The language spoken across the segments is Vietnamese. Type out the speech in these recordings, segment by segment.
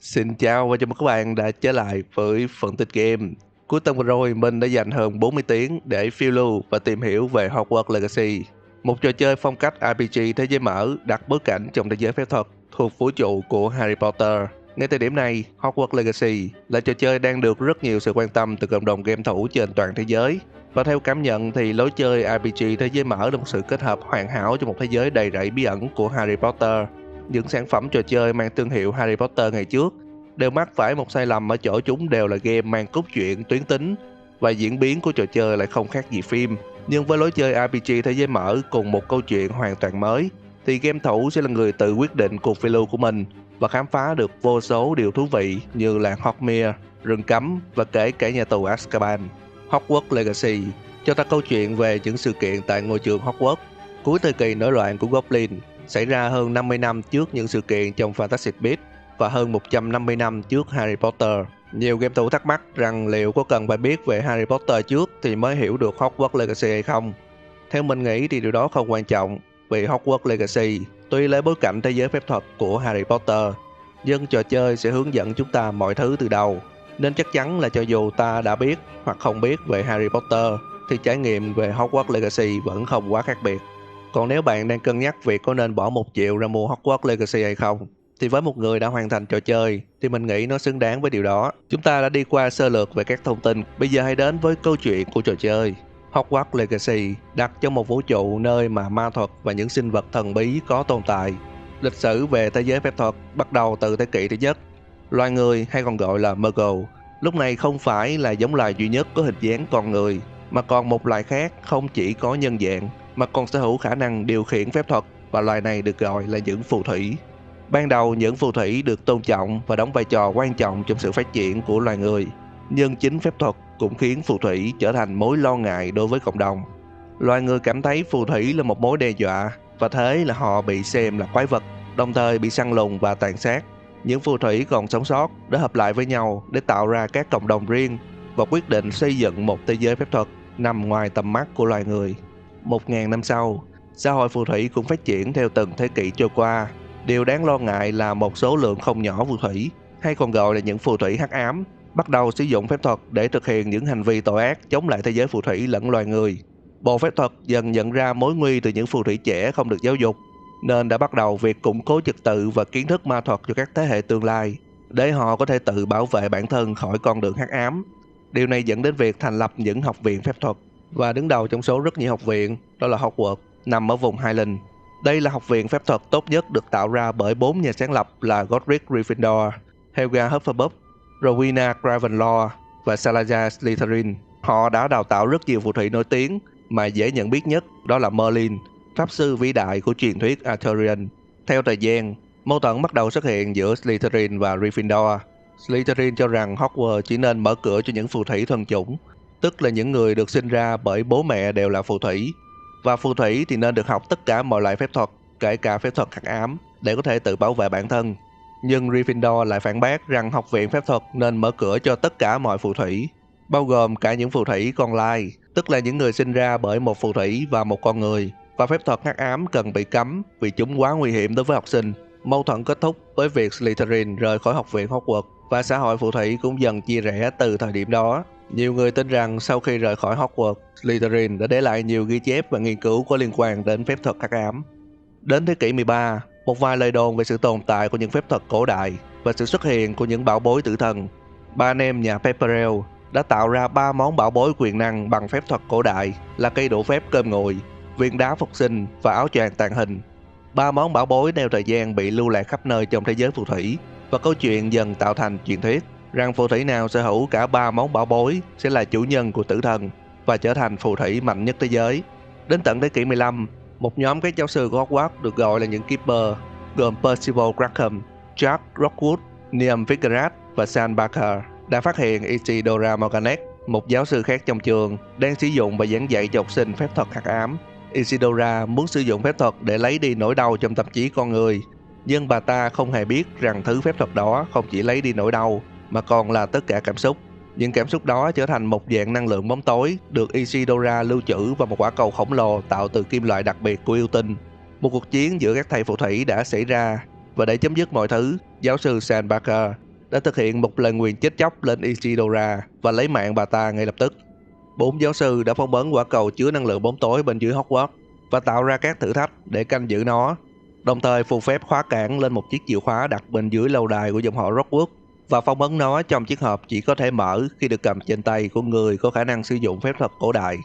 Xin chào và chào mừng các bạn đã trở lại với Phân tích Game. Cuối tuần vừa rồi, mình đã dành hơn 40 tiếng để phiêu lưu và tìm hiểu về Hogwarts Legacy, một trò chơi phong cách RPG thế giới mở đặt bối cảnh trong thế giới phép thuật thuộc vũ trụ của Harry Potter. Ngay thời điểm này, Hogwarts Legacy là trò chơi đang được rất nhiều sự quan tâm từ cộng đồng game thủ trên toàn thế giới. Và theo cảm nhận thì lối chơi RPG thế giới mở là một sự kết hợp hoàn hảo trong một thế giới đầy rẫy bí ẩn của Harry Potter. Những sản phẩm trò chơi mang thương hiệu Harry Potter ngày trước đều mắc phải một sai lầm ở chỗ chúng đều là game mang cốt truyện tuyến tính và diễn biến của trò chơi lại không khác gì phim. Nhưng với lối chơi RPG thế giới mở cùng một câu chuyện hoàn toàn mới thì game thủ sẽ là người tự quyết định cuộc phiêu lưu của mình và khám phá được vô số điều thú vị như làng Hogsmeade, rừng cấm và kể cả nhà tù Azkaban. Hogwarts Legacy cho ta câu chuyện về những sự kiện tại ngôi trường Hogwarts cuối thời kỳ nổi loạn của Goblin, xảy ra hơn 50 năm trước những sự kiện trong Fantastic Beasts và hơn 150 năm trước Harry Potter. Nhiều game thủ thắc mắc rằng liệu có cần phải biết về Harry Potter trước thì mới hiểu được Hogwarts Legacy hay không. Theo mình nghĩ thì điều đó không quan trọng, vì Hogwarts Legacy tuy lấy bối cảnh thế giới phép thuật của Harry Potter, nhưng trò chơi sẽ hướng dẫn chúng ta mọi thứ từ đầu. Nên chắc chắn là cho dù ta đã biết hoặc không biết về Harry Potter thì trải nghiệm về Hogwarts Legacy vẫn không quá khác biệt. Còn nếu bạn đang cân nhắc việc có nên bỏ 1 triệu ra mua Hogwarts Legacy hay không, thì với một người đã hoàn thành trò chơi thì mình nghĩ nó xứng đáng với điều đó. Chúng ta đã đi qua sơ lược về các thông tin, bây giờ hãy đến với câu chuyện của trò chơi. Hogwarts Legacy đặt trong một vũ trụ nơi mà ma thuật và những sinh vật thần bí có tồn tại. Lịch sử về thế giới phép thuật bắt đầu từ thế kỷ thứ nhất. Loài người hay còn gọi là Muggle lúc này không phải là giống loài duy nhất có hình dáng con người, mà còn một loài khác không chỉ có nhân dạng mà còn sở hữu khả năng điều khiển phép thuật, và loài này được gọi là những phù thủy. Ban đầu những phù thủy được tôn trọng và đóng vai trò quan trọng trong sự phát triển của loài người, nhưng chính phép thuật cũng khiến phù thủy trở thành mối lo ngại đối với cộng đồng. Loài người cảm thấy phù thủy là một mối đe dọa, và thế là họ bị xem là quái vật, đồng thời bị săn lùng và tàn sát. Những phù thủy còn sống sót đã hợp lại với nhau để tạo ra các cộng đồng riêng và quyết định xây dựng một thế giới phép thuật nằm ngoài tầm mắt của loài người. 1.000 năm sau, xã hội phù thủy cũng phát triển theo từng thế kỷ trôi qua. Điều đáng lo ngại là một số lượng không nhỏ phù thủy, hay còn gọi là những phù thủy hắc ám, bắt đầu sử dụng phép thuật để thực hiện những hành vi tội ác chống lại thế giới phù thủy lẫn loài người. Bộ phép thuật dần nhận ra mối nguy từ những phù thủy trẻ không được giáo dục, nên đã bắt đầu việc củng cố trật tự và kiến thức ma thuật cho các thế hệ tương lai, để họ có thể tự bảo vệ bản thân khỏi con đường hắc ám. Điều này dẫn đến việc thành lập những học viện phép thuật, và đứng đầu trong số rất nhiều học viện đó là Hogwarts, nằm ở vùng Highland. Đây là học viện phép thuật tốt nhất được tạo ra bởi 4 nhà sáng lập là Godric Gryffindor, Helga Hufflepuff, Rowena Ravenclaw và Salazar Slytherin. Họ đã đào tạo rất nhiều phù thủy nổi tiếng, mà dễ nhận biết nhất đó là Merlin, pháp sư vĩ đại của truyền thuyết Arthurian. Theo thời gian, mâu thuẫn bắt đầu xuất hiện giữa Slytherin và Gryffindor. Slytherin cho rằng Hogwarts chỉ nên mở cửa cho những phù thủy thuần chủng, tức là những người được sinh ra bởi bố mẹ đều là phù thủy, và phù thủy thì nên được học tất cả mọi loại phép thuật, kể cả phép thuật hắc ám, để có thể tự bảo vệ bản thân. Nhưng Gryffindor lại phản bác rằng học viện phép thuật nên mở cửa cho tất cả mọi phù thủy, bao gồm cả những phù thủy con lai, tức là những người sinh ra bởi một phù thủy và một con người, và phép thuật hắc ám cần bị cấm vì chúng quá nguy hiểm đối với học sinh. Mâu thuẫn kết thúc với việc Slytherin rời khỏi học viện Hogwarts, và xã hội phù thủy cũng dần chia rẽ từ thời điểm đó. Nhiều người tin rằng sau khi rời khỏi Hogwarts, Slytherin đã để lại nhiều ghi chép và nghiên cứu có liên quan đến phép thuật hắc ám. Đến thế kỷ 13, một vài lời đồn về sự tồn tại của những phép thuật cổ đại và sự xuất hiện của những bảo bối tử thần. Ba anh em nhà Pepperell đã tạo ra 3 món bảo bối quyền năng bằng phép thuật cổ đại là cây đũa phép cơm nguội, viên đá phục sinh và áo choàng tàng hình. 3 món bảo bối theo thời gian bị lưu lạc khắp nơi trong thế giới phù thủy, và câu chuyện dần tạo thành truyền thuyết rằng phù thủy nào sở hữu cả 3 món bảo bối sẽ là chủ nhân của tử thần và trở thành phù thủy mạnh nhất thế giới. Đến tận thế kỷ 15, một nhóm các giáo sư của Hogwarts được gọi là những Keeper, gồm Percival Graham, Jack Rockwood, Niam Viggerat và Sam Barker, đã phát hiện Isidora Morganet, một giáo sư khác trong trường, đang sử dụng và giảng dạy cho học sinh phép thuật hắc ám. Isidora muốn sử dụng phép thuật để lấy đi nỗi đau trong tâm trí con người, nhưng bà ta không hề biết rằng thứ phép thuật đó không chỉ lấy đi nỗi đau, mà còn là tất cả cảm xúc. Những cảm xúc đó trở thành một dạng năng lượng bóng tối được Isidora lưu trữ vào một quả cầu khổng lồ tạo từ kim loại đặc biệt của yêu tinh. Một cuộc chiến giữa các thầy phù thủy đã xảy ra, và để chấm dứt mọi thứ, giáo sư Sam Barker đã thực hiện một lời nguyền chết chóc lên Isidora và lấy mạng bà ta ngay lập tức. 4 giáo sư đã phỏng vấn quả cầu chứa năng lượng bóng tối bên dưới Hogwarts và tạo ra các thử thách để canh giữ nó, đồng thời phù phép khóa cản lên một chiếc chìa khóa đặt bên dưới lâu đài của dòng họ Rockwood và phong ấn nó trong chiếc hộp chỉ có thể mở khi được cầm trên tay của người có khả năng sử dụng phép thuật cổ đại.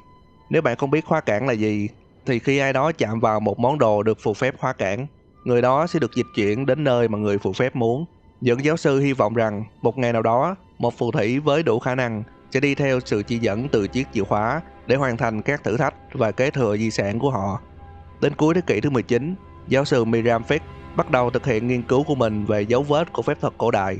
Nếu bạn không biết khóa cản là gì, thì khi ai đó chạm vào một món đồ được phù phép khóa cản, người đó sẽ được dịch chuyển đến nơi mà người phù phép muốn. Những giáo sư hy vọng rằng một ngày nào đó, một phù thủy với đủ khả năng sẽ đi theo sự chỉ dẫn từ chiếc chìa khóa để hoàn thành các thử thách và kế thừa di sản của họ. Đến cuối thế kỷ thứ 19, giáo sư Miriam Fisk bắt đầu thực hiện nghiên cứu của mình về dấu vết của phép thuật cổ đại.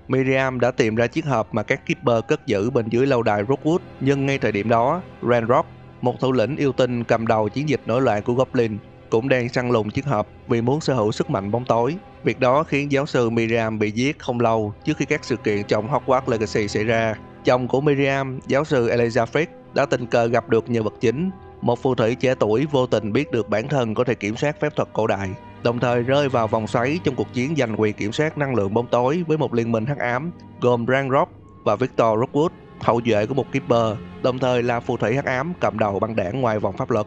Miriam đã tìm ra chiếc hộp mà các Keeper cất giữ bên dưới lâu đài Rookwood, nhưng ngay thời điểm đó, Ranrock, một thủ lĩnh yêu tinh cầm đầu chiến dịch nổi loạn của Goblin, cũng đang săn lùng chiếc hộp vì muốn sở hữu sức mạnh bóng tối. Việc đó khiến giáo sư Miriam bị giết không lâu trước khi các sự kiện trong Hogwarts Legacy xảy ra. Chồng của Miriam, giáo sư Elijah Fisk, đã tình cờ gặp được nhân vật chính, một phù thủy trẻ tuổi vô tình biết được bản thân có thể kiểm soát phép thuật cổ đại, đồng thời rơi vào vòng xoáy trong cuộc chiến giành quyền kiểm soát năng lượng bóng tối với một liên minh hắc ám gồm Ranrock và Victor Rookwood, hậu duệ của một Keeper, đồng thời là phù thủy hắc ám cầm đầu băng đảng ngoài vòng pháp luật.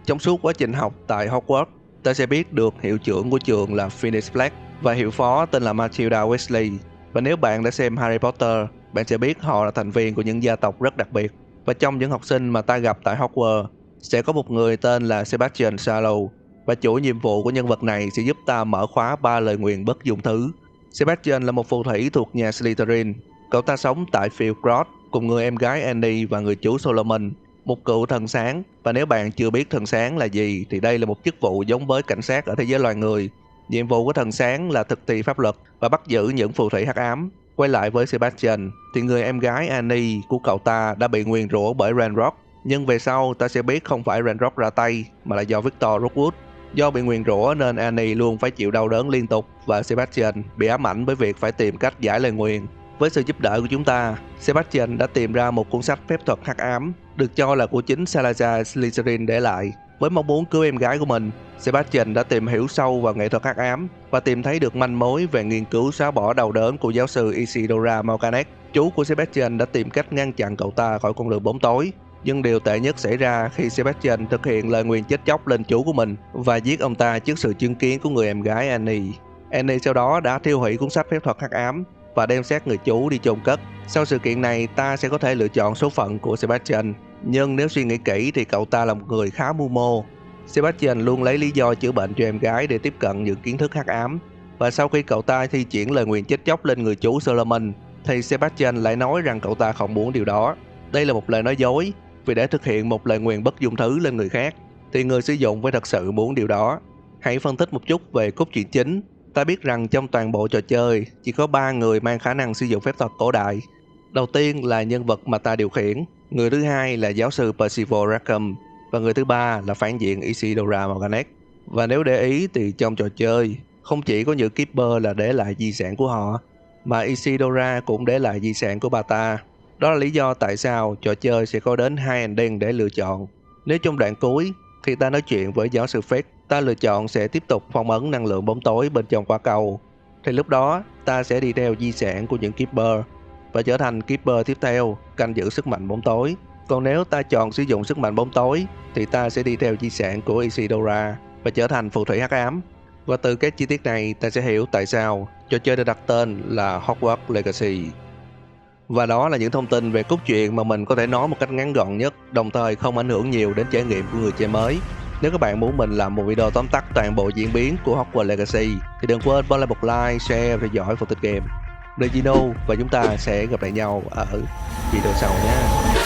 Trong suốt quá trình học tại Hogwarts, ta sẽ biết được hiệu trưởng của trường là Phineas Black và hiệu phó tên là Matilda Weasley. Và nếu bạn đã xem Harry Potter, bạn sẽ biết họ là thành viên của những gia tộc rất đặc biệt. Và trong những học sinh mà ta gặp tại Hogwarts, sẽ có một người tên là Sebastian Sallow, và chủ nhiệm vụ của nhân vật này sẽ giúp ta mở khóa 3 lời nguyền bất dung thứ. Sebastian là một phù thủy thuộc nhà Slytherin. Cậu ta sống tại Field Cross cùng người em gái Annie và người chú Solomon, một cựu thần sáng. Và nếu bạn chưa biết thần sáng là gì, thì đây là một chức vụ giống với cảnh sát ở thế giới loài người. Nhiệm vụ của thần sáng là thực thi pháp luật và bắt giữ những phù thủy hắc ám. Quay lại với Sebastian, thì người em gái Annie của cậu ta đã bị nguyền rủa bởi Ranrock. Nhưng về sau ta sẽ biết không phải Ranrock ra tay, mà là do Victor Rookwood. Do bị nguyền rủa nên Annie luôn phải chịu đau đớn liên tục và Sebastian bị ám ảnh với việc phải tìm cách giải lời nguyền. Với sự giúp đỡ của chúng ta, Sebastian đã tìm ra một cuốn sách phép thuật hắc ám được cho là của chính Salazar Slytherin để lại. Với mong muốn cứu em gái của mình, Sebastian đã tìm hiểu sâu vào nghệ thuật hắc ám và tìm thấy được manh mối về nghiên cứu xóa bỏ đau đớn của giáo sư Isidora Malkanek. Chú của Sebastian đã tìm cách ngăn chặn cậu ta khỏi con đường bóng tối. Nhưng điều tệ nhất xảy ra khi Sebastian thực hiện lời nguyền chết chóc lên chú của mình và giết ông ta trước sự chứng kiến của người em gái Annie. Annie sau đó đã thiêu hủy cuốn sách phép thuật hắc ám và đem xác người chú đi chôn cất. Sau sự kiện này, ta sẽ có thể lựa chọn số phận của Sebastian, nhưng nếu suy nghĩ kỹ thì cậu ta là một người khá mưu mô. Sebastian luôn lấy lý do chữa bệnh cho em gái để tiếp cận những kiến thức hắc ám. Và sau khi cậu ta thi triển lời nguyền chết chóc lên người chú Solomon, thì Sebastian lại nói rằng cậu ta không muốn điều đó. Đây là một lời nói dối, vì để thực hiện một lời nguyền bất dung thứ lên người khác, thì người sử dụng phải thật sự muốn điều đó. Hãy phân tích một chút về cốt truyện chính. Ta biết rằng trong toàn bộ trò chơi, chỉ có 3 người mang khả năng sử dụng phép thuật cổ đại. Đầu tiên là nhân vật mà ta điều khiển, người thứ hai là giáo sư Percival Rackham, và người thứ ba là phản diện Isidora Malkanek. Và nếu để ý thì trong trò chơi, không chỉ có những Keeper là để lại di sản của họ, mà Isidora cũng để lại di sản của bà ta. Đó là lý do tại sao trò chơi sẽ có đến 2 ending để lựa chọn. Nếu trong đoạn cuối, khi ta nói chuyện với giáo sư Fisk, ta lựa chọn sẽ tiếp tục phong ấn năng lượng bóng tối bên trong quả cầu, thì lúc đó ta sẽ đi theo di sản của những Keeper và trở thành Keeper tiếp theo, canh giữ sức mạnh bóng tối. Còn nếu ta chọn sử dụng sức mạnh bóng tối, thì ta sẽ đi theo di sản của Isidora và trở thành phù thủy hắc ám. Và từ các chi tiết này, ta sẽ hiểu tại sao trò chơi được đặt tên là Hogwarts Legacy. Và đó là những thông tin về cốt truyện mà mình có thể nói một cách ngắn gọn nhất, đồng thời không ảnh hưởng nhiều đến trải nghiệm của người chơi mới. Nếu các bạn muốn mình làm một video tóm tắt toàn bộ diễn biến của Hogwarts Legacy, thì đừng quên bấm lại một like, share và theo dõi Phân tích Game. Regino và chúng ta sẽ gặp lại nhau ở video sau nhé.